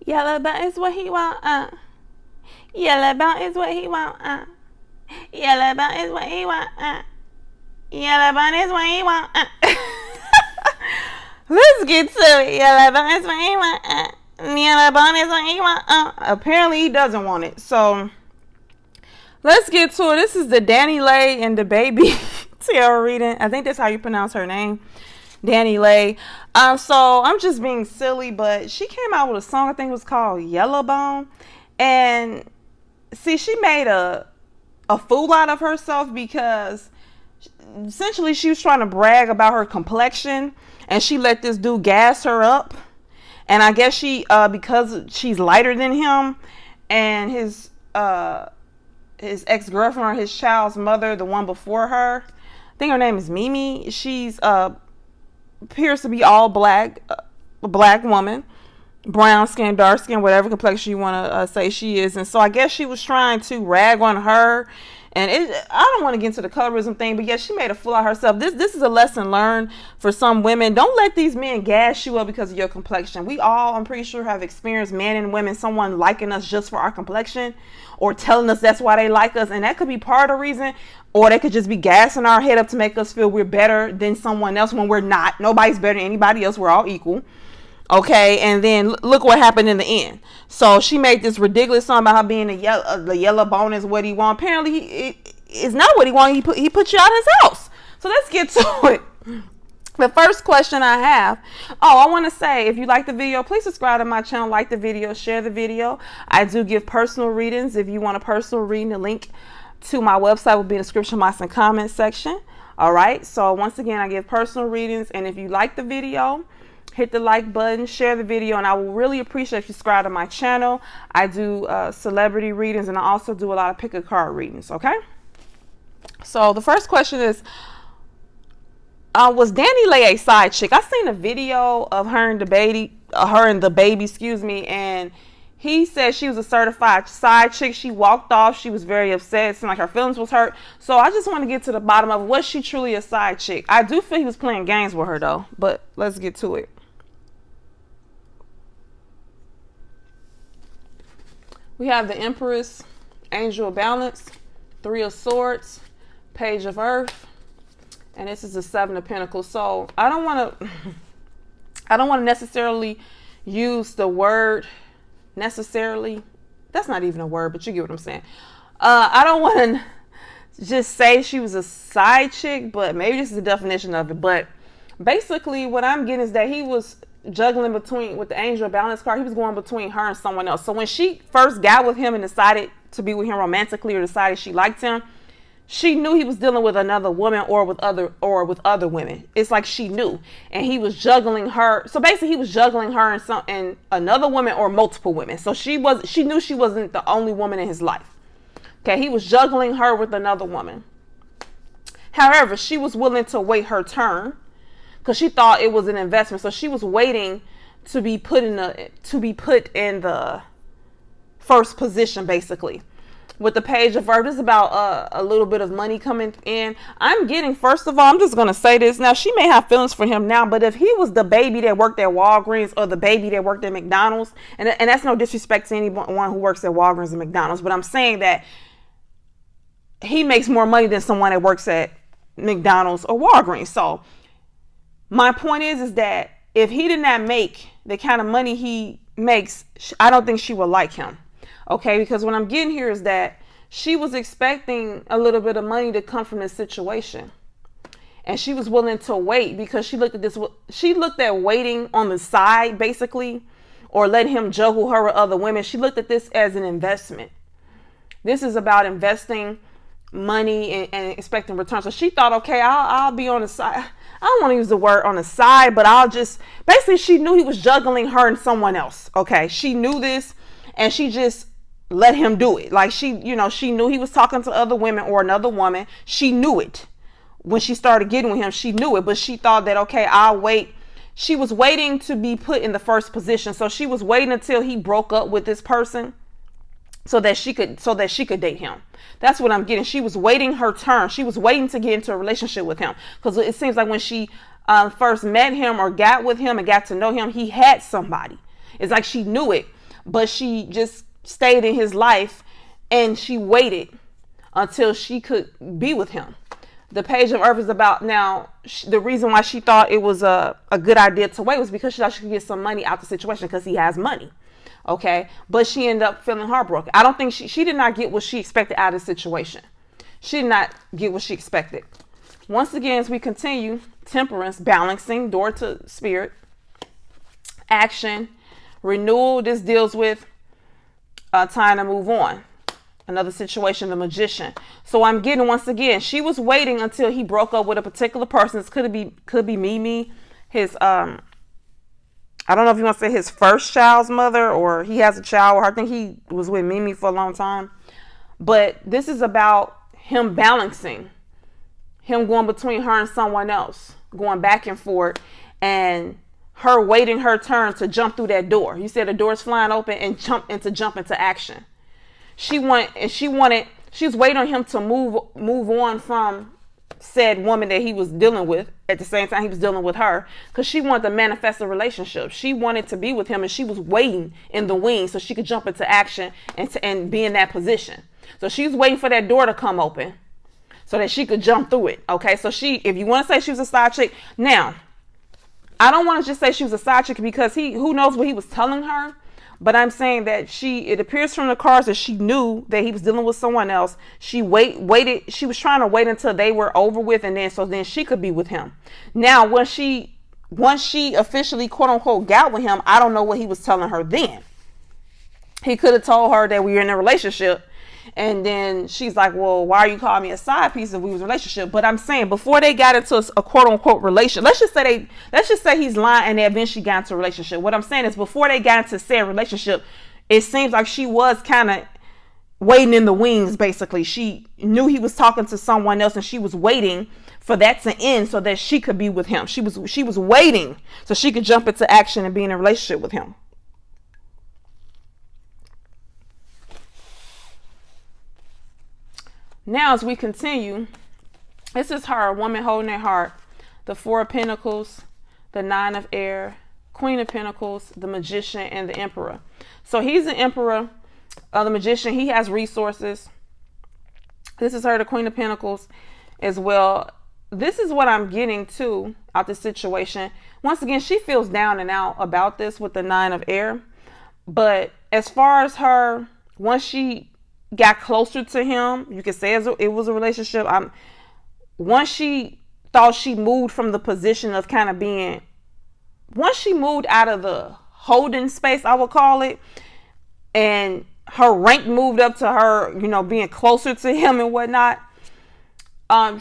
Yellow bone is what he want. Yellow bone is what he want. Yellow bone is what he want. Yellow bone is what he want. Let's get to it. Yellow bone is what he want. Yellow bone is what he want. Apparently he doesn't want it. So let's get to it. This is the DANILEIGH and the baby tarot reading. I think that's how you pronounce her name. DANILEIGH. So I'm just being silly, but she came out with a song, I think it was called Yellowbone. And see, she made a fool out of herself because essentially she was trying to brag about her complexion, and she let this dude gas her up. And I guess she, because she's lighter than him, and his ex-girlfriend or his child's mother, the one before her, I think her name is Mimi. She's appears to be all black, a black woman, brown skin, dark skin, whatever complexion you want to say she is. And so I guess she was trying to rag on her. And I don't want to get into the colorism thing, but yeah, she made a fool of herself. This is a lesson learned for some women. Don't let these men gas you up because of your complexion. We all, I'm pretty sure, have experienced, men and women, someone liking us just for our complexion or telling us that's why they like us. And that could be part of the reason, or they could just be gassing our head up to make us feel we're better than someone else when we're not. Nobody's better than anybody else. We're all equal. Okay, and then look what happened in the end. So she made this ridiculous song about how being the yellow bone is what he want. Apparently, it's not what he want. He put you out of his house. So let's get to it. The first question I have. I want to say, if you like the video, please subscribe to my channel, like the video, share the video. I do give personal readings. If you want a personal reading, the link to my website will be in the description box and comment section. All right. So once again, I give personal readings, and if you like the video, hit the like button, share the video, and I will really appreciate if you subscribe to my channel. I do celebrity readings, and I also do a lot of pick a card readings, okay? So the first question is, was DANILEIGH a side chick? I seen a video of her and the baby, and he said she was a certified side chick. She walked off. She was very upset. It seemed like her feelings was hurt. So I just want to get to the bottom of it. Was she truly a side chick? I do feel he was playing games with her, though, but let's get to it. We have the Empress, Angel of Balance, Three of Swords, Page of Earth, and this is the Seven of Pentacles. So I don't want to necessarily use the word necessarily. That's not even a word, but you get what I'm saying. I don't want to just say she was a side chick, but maybe this is the definition of it. But basically what I'm getting is that he was juggling between, with the Angel of Balance card, he was going between her and someone else. So when she first got with him and decided to be with him romantically, or decided she liked him, she knew he was dealing with another woman or with other women. It's like she knew, and he was juggling her. So basically he was juggling her and another woman or multiple women. So she knew she wasn't the only woman in his life. Okay, he was juggling her with another woman. However, she was willing to wait her turn, because she thought it was an investment. So she was waiting to be put in the first position, basically. With the Page of Earth, it's about a little bit of money coming in. I'm getting, first of all, I'm just going to say this. Now, she may have feelings for him now, but if he was the baby that worked at Walgreens or the baby that worked at McDonald's, and that's no disrespect to anyone who works at Walgreens and McDonald's, but I'm saying that he makes more money than someone that works at McDonald's or Walgreens. So my point is that if he did not make the kind of money he makes, I don't think she would like him. Okay, because what I'm getting here is that she was expecting a little bit of money to come from this situation. And she was willing to wait because she looked at waiting on the side, basically, or letting him juggle her with other women. She looked at this as an investment. This is about investing money and expecting return. So she thought, okay, I'll be on the side. I don't want to use the word on the side, but basically she knew he was juggling her and someone else. Okay. She knew this, and she just let him do it. Like she knew he was talking to other women or another woman. She knew it when she started getting with him. She knew it, but she thought that, okay, I'll wait. She was waiting to be put in the first position. So she was waiting until he broke up with this person so that she could date him. That's what I'm getting. She was waiting her turn. She was waiting to get into a relationship with him, because it seems like when she first met him or got with him and got to know him, he had somebody. It's like she knew it, but she just stayed in his life and she waited until she could be with him. The Page of Earth is about now. The reason why she thought it was a good idea to wait was because she thought she could get some money out the situation because he has money. Okay. But she ended up feeling heartbroken. I don't think she did not get what she expected out of the situation. She did not get what she expected. Once again, as we continue, temperance, balancing, door to spirit, action, renewal. This deals with time to move on. Another situation, the Magician. So I'm getting, once again, she was waiting until he broke up with a particular person. This could be Mimi, his I don't know if you want to say his first child's mother, or he has a child with her. I think he was with Mimi for a long time. But this is about him balancing, him going between her and someone else, going back and forth, and her waiting her turn to jump through that door. You said the door's flying open and jump into action. She was waiting on him to move on from said woman that he was dealing with at the same time he was dealing with her, because she wanted to manifest a relationship. She wanted to be with him, and she was waiting in the wings so she could jump into action and be in that position. So she was waiting for that door to come open so that she could jump through it. Okay, so if you want to say she was a side chick, now I don't want to just say she was a side chick because who knows what he was telling her. But I'm saying that it appears from the cards that she knew that he was dealing with someone else. She waited. She was trying to wait until they were over with, and then she could be with him. Now, once she officially, quote unquote, got with him, I don't know what he was telling her then. He could have told her that we were in a relationship, and then she's like, well, why are you calling me a side piece if we was in a relationship? But I'm saying before they got into a quote unquote relationship, let's just say he's lying and they eventually got into a relationship. What I'm saying is before they got into said relationship, it seems like she was kind of waiting in the wings. Basically, she knew he was talking to someone else, and she was waiting for that to end so that she could be with him. She was waiting so she could jump into action and be in a relationship with him. Now, as we continue, this is her, a woman holding her heart, the Four of Pentacles, the Nine of Air, Queen of Pentacles, the Magician, and the Emperor. So he's the Emperor, the Magician. He has resources. This is her, the Queen of Pentacles, as well. This is what I'm getting to out this situation. Once again, she feels down and out about this with the Nine of Air. But as far as her, once she got closer to him, you could say it was a relationship. Once she thought she moved from the position of kind of being, once she moved out of the holding space, I would call it, and her rank moved up to her, being closer to him and whatnot.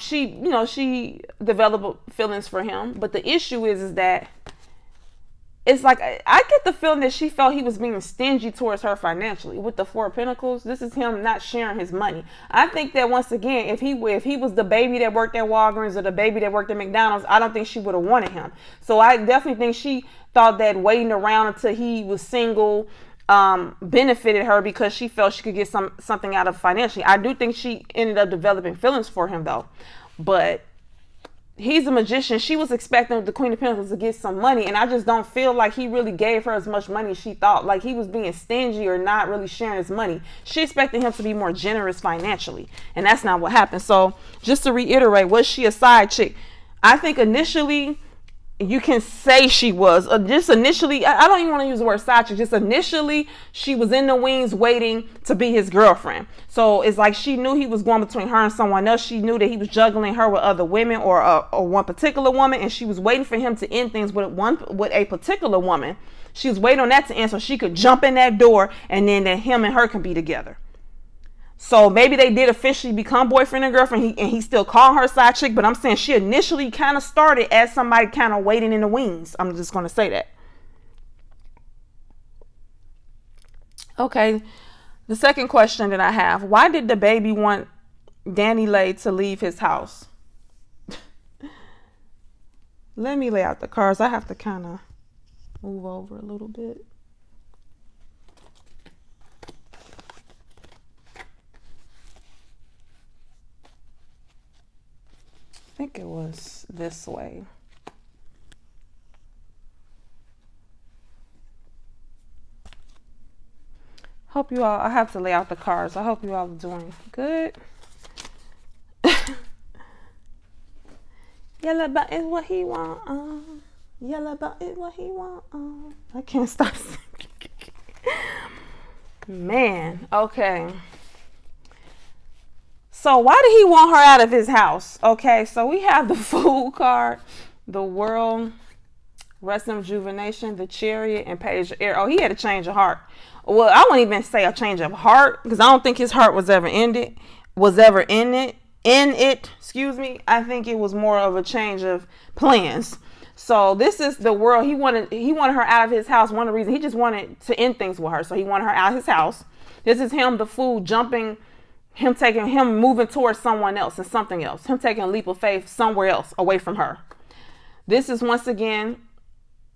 She developed feelings for him, but the issue is that it's like, I get the feeling that she felt he was being stingy towards her financially. With the Four of Pentacles, this is him not sharing his money. I think that once again, if he was the baby that worked at Walgreens or the baby that worked at McDonald's, I don't think she would have wanted him. So I definitely think she thought that waiting around until he was single benefited her because she felt she could get something out of financially. I do think she ended up developing feelings for him though. But he's a magician. She was expecting the Queen of Pentacles to get some money, and I just don't feel like he really gave her as much money as she thought. Like he was being stingy or not really sharing his money. She expected him to be more generous financially, and that's not what happened. So just to reiterate, was she a side chick? I think initially you can say she was. Just initially, I don't even want to use the word side chick. Just initially, she was in the wings waiting to be his girlfriend. So it's like she knew he was going between her and someone else. She knew that he was juggling her with other women or one particular woman, and she was waiting for him to end things with a particular woman. She was waiting on that to end so she could jump in that door, and then that him and her can be together. So maybe they did officially become boyfriend and girlfriend, and he still called her side chick, but I'm saying she initially kind of started as somebody kind of waiting in the wings. I'm just going to say that. Okay, the second question that I have, why did the baby want DANILEIGH to leave his house? Let me lay out the cards. I have to kind of move over a little bit. I think it was this way. Hope you all, I have to lay out the cards. I hope you all are doing good. Yellow button is what he want. Yellow button is what he want. I can't stop singing. Man, okay. So why did he want her out of his house? Okay, so we have the Fool card, the World, Rest and Rejuvenation, the Chariot, and Page of Air. Oh, he had a change of heart. Well, I wouldn't even say a change of heart, because I don't think his heart was ever in it. Excuse me. I think it was more of a change of plans. So this is the World. He wanted her out of his house. One of the reasons, he just wanted to end things with her. So he wanted her out of his house. This is him, the Fool, jumping, him moving towards someone else and something else. Him taking a leap of faith somewhere else away from her. This is once again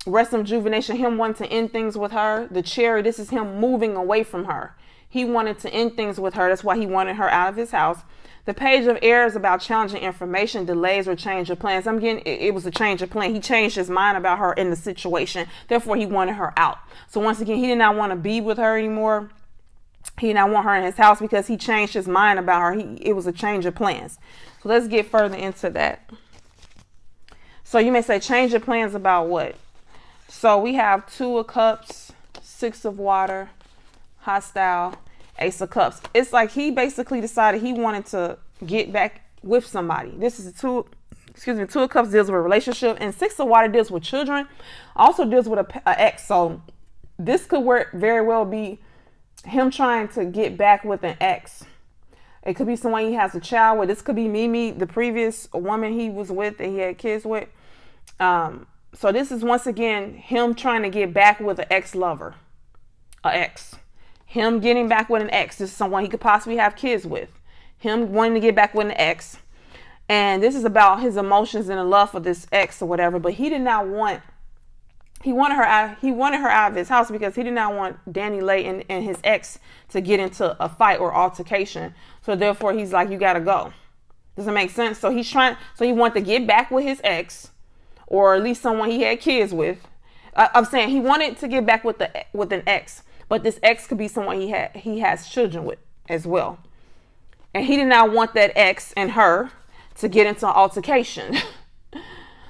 Rest and Rejuvenation, him wanting to end things with her. The Chariot, this is him moving away from her. He wanted to end things with her. That's why he wanted her out of his house. The Page of Air is about challenging information, delays, or change of plans. I'm getting it was a change of plan. He changed his mind about her in the situation. Therefore, he wanted her out. So once again, he did not want to be with her anymore. He did not want her in his house because he changed his mind about her. It was a change of plans. So let's get further into that. So you may say, change of plans about what? So we have 2 of Cups, 6 of Water, hostile, Ace of Cups. It's like he basically decided he wanted to get back with somebody. This is 2 of Cups deals with a relationship, and 6 of Water deals with children. Also deals with a ex. So this could very well be him trying to get back with an ex. It could be someone he has a child with. This could be Mimi, the previous woman he was with and he had kids with. So this is once again him trying to get back with an ex-lover, an ex. Him getting back with an ex. This is someone he could possibly have kids with. Him wanting to get back with an ex. And this is about his emotions and the love for this ex or whatever. But he did not want, he wanted her out of his house because he did not want DANILEIGH and his ex to get into a fight or altercation. So therefore he's like, you gotta go. Does it make sense? So he wanted to get back with his ex, or at least someone he had kids with. I'm saying he wanted to get back with an ex, but this ex could be someone he has children with as well. And he did not want that ex and her to get into an altercation.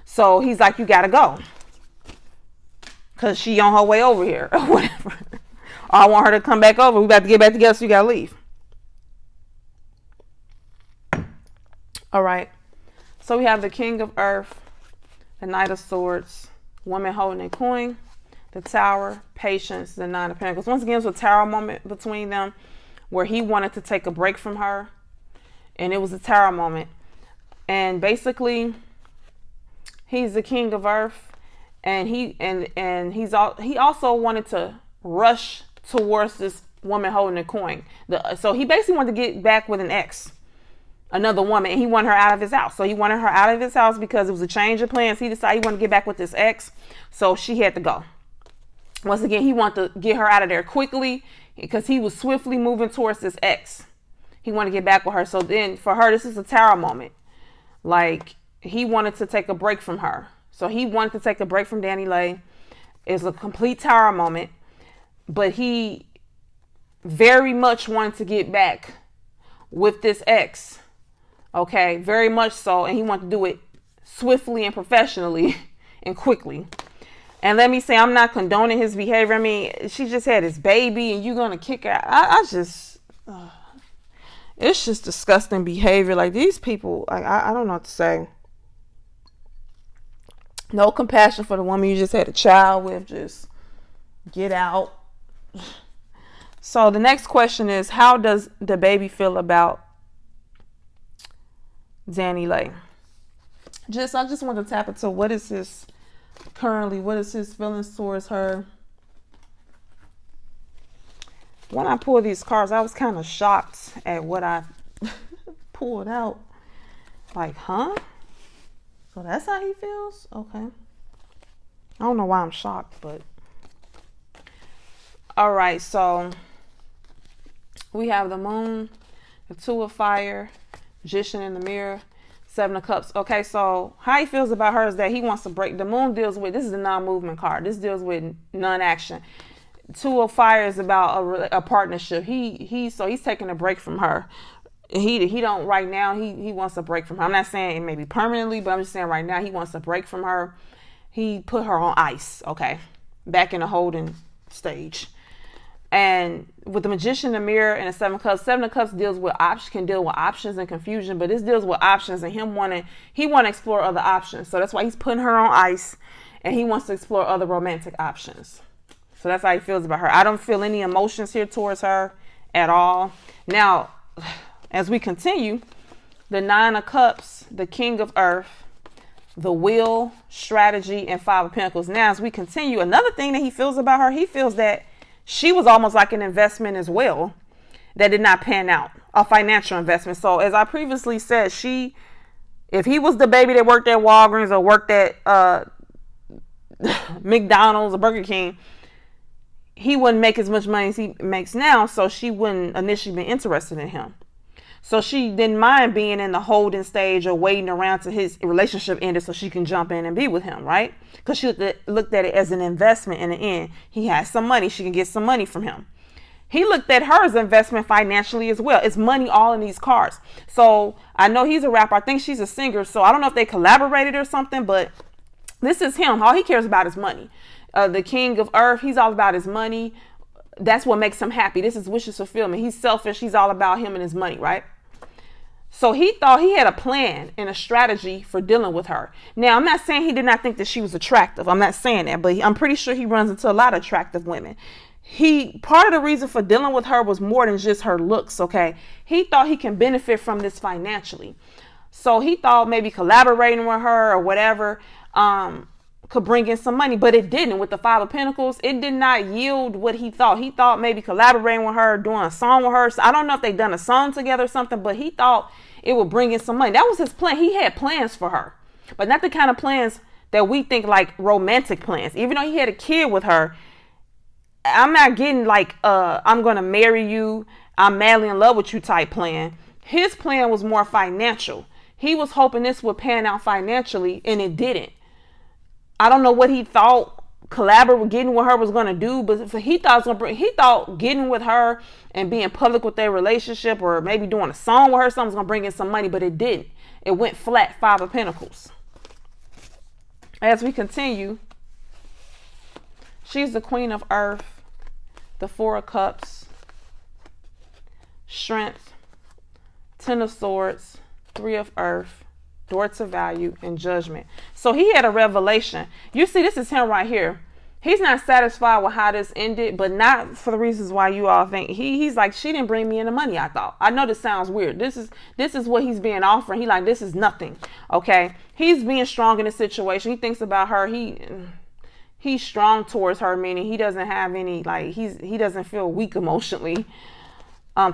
So he's like, you gotta go. Cause she on her way over here or whatever. Or I want her to come back over. We about to get back together, so you gotta leave. All right. So we have the King of Earth, the Knight of Swords, woman holding a coin, the Tower, Patience, the Nine of Pentacles. Once again, it was a tower moment between them where he wanted to take a break from her. And it was a tower moment. And basically, he's the King of Earth. And he also wanted to rush towards this woman holding a coin. So he basically wanted to get back with an ex, another woman, and he wanted her out of his house. So he wanted her out of his house because it was a change of plans. He decided he wanted to get back with this ex, so she had to go. Once again, he wanted to get her out of there quickly because he was swiftly moving towards this ex. He wanted to get back with her. So then for her, this is a tower moment. Like, he wanted to take a break from her. So he wanted to take a break from DANILEIGH. It's a complete tower moment. But he very much wanted to get back with this ex. Okay, very much so. And he wanted to do it swiftly and professionally and quickly. And let me say, I'm not condoning his behavior. I mean, she just had his baby and you're going to kick her out. It's just disgusting behavior. Like, these people, I don't know what to say. No compassion for the woman you just had a child with. Just get out. So the next question is, how does the baby feel about DANILEIGH? I just want to tap into what is his feelings towards her. When I pulled these cards, I was kind of shocked at what I pulled out. Like, huh? So that's how he feels? Okay. I don't know why I'm shocked, but. All right, so we have the Moon, the Two of Fire, Magician in the Mirror, Seven of Cups. Okay, so how he feels about her is that he wants to break. The Moon deals with, this is a non-movement card. This deals with non-action. Two of Fire is about a partnership. So he's taking a break from her. He don't right now. He wants a break from her. I'm not saying maybe permanently, but I'm just saying right now he wants a break from her. He put her on ice. Okay, back in the holding stage. And with the Magician, the Mirror, and the Seven of Cups deals with can deal with options and confusion, but this deals with options and he want to explore other options. So that's why he's putting her on ice, and he wants to explore other romantic options. So that's how he feels about her. I don't feel any emotions here towards her at all. Now, as we continue, the Nine of Cups, the King of Earth, the Will, Strategy, and Five of Pentacles. Now, as we continue, another thing that he feels about her, he feels that she was almost like an investment as well that did not pan out, a financial investment. So as I previously said, if he was the baby that worked at Walgreens or worked at McDonald's or Burger King, he wouldn't make as much money as he makes now. So she wouldn't initially be interested in him. So she didn't mind being in the holding stage or waiting around till his relationship ended so she can jump in and be with him, right? Because she looked at it as an investment in the end. He has some money. She can get some money from him. He looked at her as investment financially as well. It's money all in these cards. So I know he's a rapper. I think she's a singer. So I don't know if they collaborated or something, but this is him. All he cares about is money. The King of Earth, he's all about his money. That's what makes him happy. This is wishes fulfillment. He's selfish. He's all about him and his money, right? So he thought he had a plan and a strategy for dealing with her. Now, I'm not saying he did not think that she was attractive. I'm not saying that, but I'm pretty sure he runs into a lot of attractive women. Part of the reason for dealing with her was more than just her looks, okay? He thought he can benefit from this financially. So he thought maybe collaborating with her or whatever could bring in some money, but it didn't. With the Five of Pentacles, it did not yield what he thought. He thought maybe collaborating with her, doing a song with her. So I don't know if they've done a song together or something, but he thought it would bring in some money. That was his plan. He had plans for her, but not the kind of plans that we think like romantic plans. Even though he had a kid with her, I'm not getting like, I'm going to marry you, I'm madly in love with you type plan. His plan was more financial. He was hoping this would pan out financially, and it didn't. I don't know what he thought getting with her was going to do, but he thought getting with her and being public with their relationship or maybe doing a song with her, something's going to bring in some money, but it didn't. It went flat. Five of Pentacles. As we continue, she's the Queen of Earth, the Four of Cups, Strength, Ten of Swords, Three of Earth, Door to Value, and Judgment. So he had a revelation. You see, this is him right here. He's not satisfied with how this ended, but not for the reasons why you all think. He's like, she didn't bring me in the money I thought. I know this sounds weird. This is what he's being offered. He like, this is nothing. Okay. He's being strong in the situation. He thinks about her. He's strong towards her, meaning he doesn't have any, like, he doesn't feel weak emotionally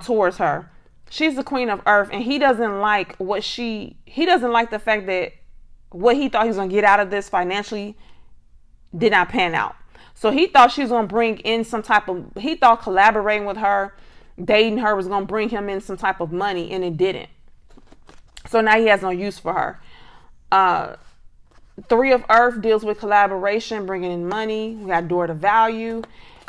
towards her. She's the Queen of Earth, and he doesn't like he doesn't like the fact that what he thought he was going to get out of this financially did not pan out. So he thought she was going to bring in he thought collaborating with her, dating her was going to bring him in some type of money, and it didn't. So now he has no use for her. Three of Earth deals with collaboration, bringing in money. We got Door to Value.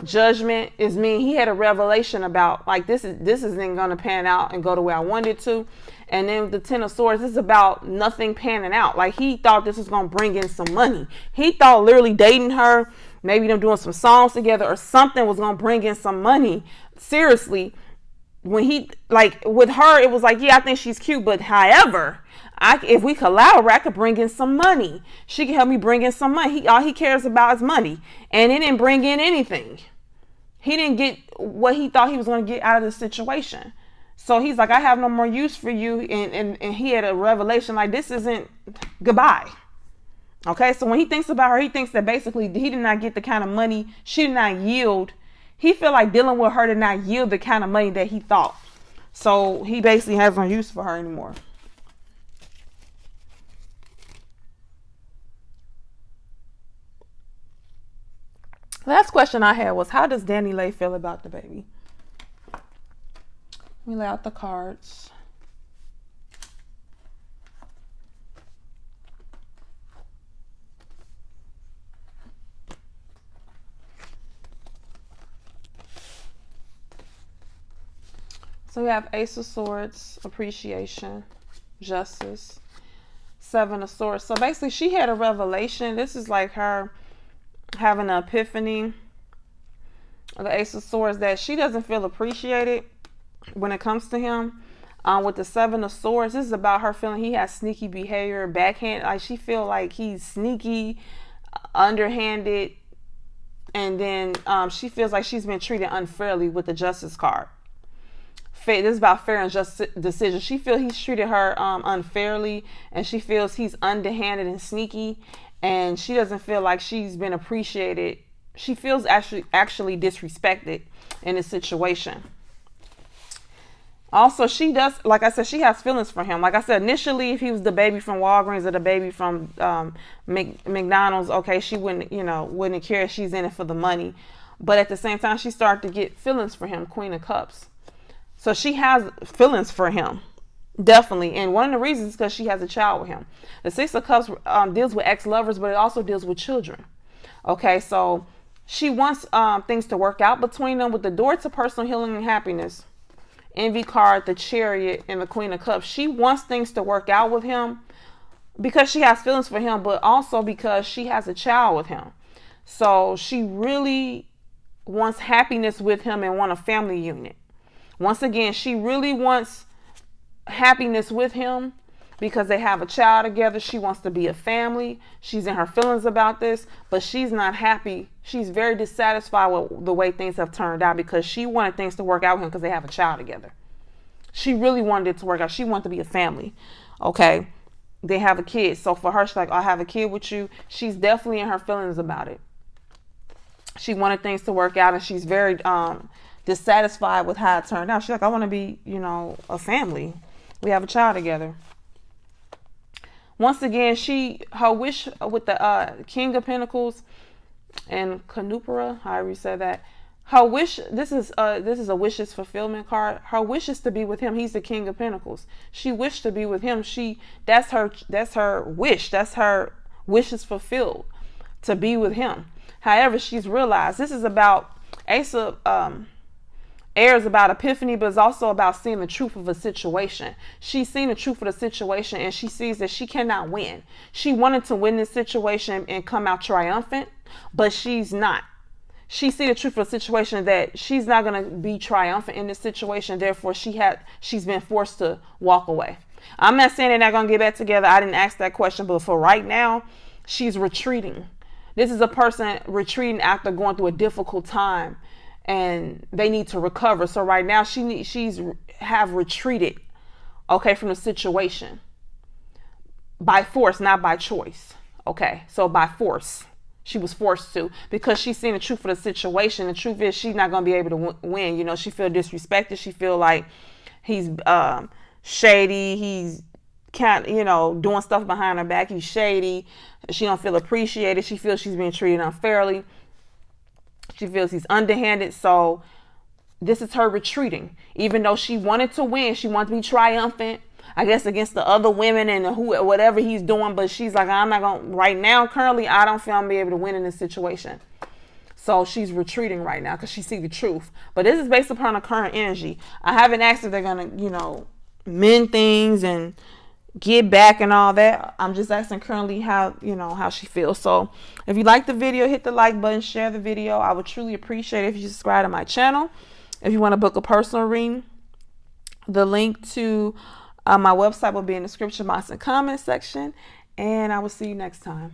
Judgment is mean he had a revelation about like this isn't going to pan out and go the way I wanted to. And then the Ten of Swords, this is about nothing panning out. Like he thought this was going to bring in some money. He thought literally dating her, maybe them doing some songs together or something was going to bring in some money. Seriously, when he like with her, it was like, yeah, I think she's cute, but however, if we collaborate, I could bring in some money. She can help me bring in some money. All he cares about is money, and it didn't bring in anything. He didn't get what he thought he was going to get out of the situation. So he's like, I have no more use for you. And he had a revelation like, this isn't goodbye. Okay. So when he thinks about her, he thinks that basically he did not get the kind of money. She did not yield. He felt like dealing with her did not yield the kind of money that he thought. So he basically has no use for her anymore. Last question I had was, how does DANILEIGH feel about the baby? Let me lay out the cards. So we have Ace of Swords, appreciation, justice, Seven of Swords. So basically she had a revelation. This is like her having an epiphany. The Ace of Swords, that she doesn't feel appreciated when it comes to him. With the Seven of Swords, this is about her feeling he has sneaky behavior, backhand. Like she feel like he's sneaky, underhanded, and then she feels like she's been treated unfairly with the Justice card. This is about fair and just decision. She feels he's treated her unfairly, and she feels he's underhanded and sneaky, and she doesn't feel like she's been appreciated. She feels actually disrespected in this situation. Also, she does, like I said, she has feelings for him. Like I said, initially, if he was the baby from Walgreens or the baby from McDonald's, okay, she wouldn't care if she's in it for the money. But at the same time, she started to get feelings for him, Queen of Cups. So she has feelings for him, definitely. And one of the reasons is because she has a child with him. The Six of Cups deals with ex-lovers, but it also deals with children. Okay, so she wants things to work out between them with the door to personal healing and happiness. Envy card, the Chariot, and the Queen of Cups. She wants things to work out with him because she has feelings for him, but also because she has a child with him. So she really wants happiness with him and want a family unit. Once again, she really wants happiness with him because they have a child together. She wants to be a family. She's in her feelings about this, but she's not happy. She's very dissatisfied with the way things have turned out because she wanted things to work out with him because they have a child together. She really wanted it to work out. She wanted to be a family. Okay. They have a kid. So for her, she's like, I have a kid with you. She's definitely in her feelings about it. She wanted things to work out, and she's very dissatisfied with how it turned out. She's like, I want to be, a family. We have a child together. Once again, her wish with the King of Pentacles and Canupera, however you say that, her wish, this is a wishes fulfillment card. Her wish is to be with him. He's the King of Pentacles. She wished to be with him. That's her wish. That's her wishes fulfilled, to be with him. However, she's realized this is about Ace of Air is about epiphany, but it's also about seeing the truth of a situation. She's seen the truth of the situation, and she sees that she cannot win. She wanted to win this situation and come out triumphant, but she's not. She sees the truth of the situation, that she's not going to be triumphant in this situation. Therefore, she's been forced to walk away. I'm not saying they're not going to get back together. I didn't ask that question, but for right now, she's retreating. This is a person retreating after going through a difficult time, and they need to recover. So right now she's retreated, okay, from the situation by force, not by choice. Okay, so by force, she was forced to, because she's seen the truth of the situation. The truth is she's not going to be able to win. She feel disrespected. She feel like he's shady. He's doing stuff behind her back. He's shady. She don't feel appreciated. She feels she's being treated unfairly. She feels he's underhanded. So this is her retreating. Even though she wanted to win, she wanted to be triumphant, I guess, against the other women and whatever he's doing. But she's like, I'm not going to, right now, currently, I don't feel I'm be able to win in this situation. So she's retreating right now because she sees the truth. But this is based upon her current energy. I haven't asked if they're going to, mend things and get back and all that. I'm just asking currently how she feels. So if you like the video, hit the like button, share the video. I would truly appreciate it if you subscribe to my channel. If you want to book a personal reading, the link to my website will be in the description box and comment section, and I will see you next time.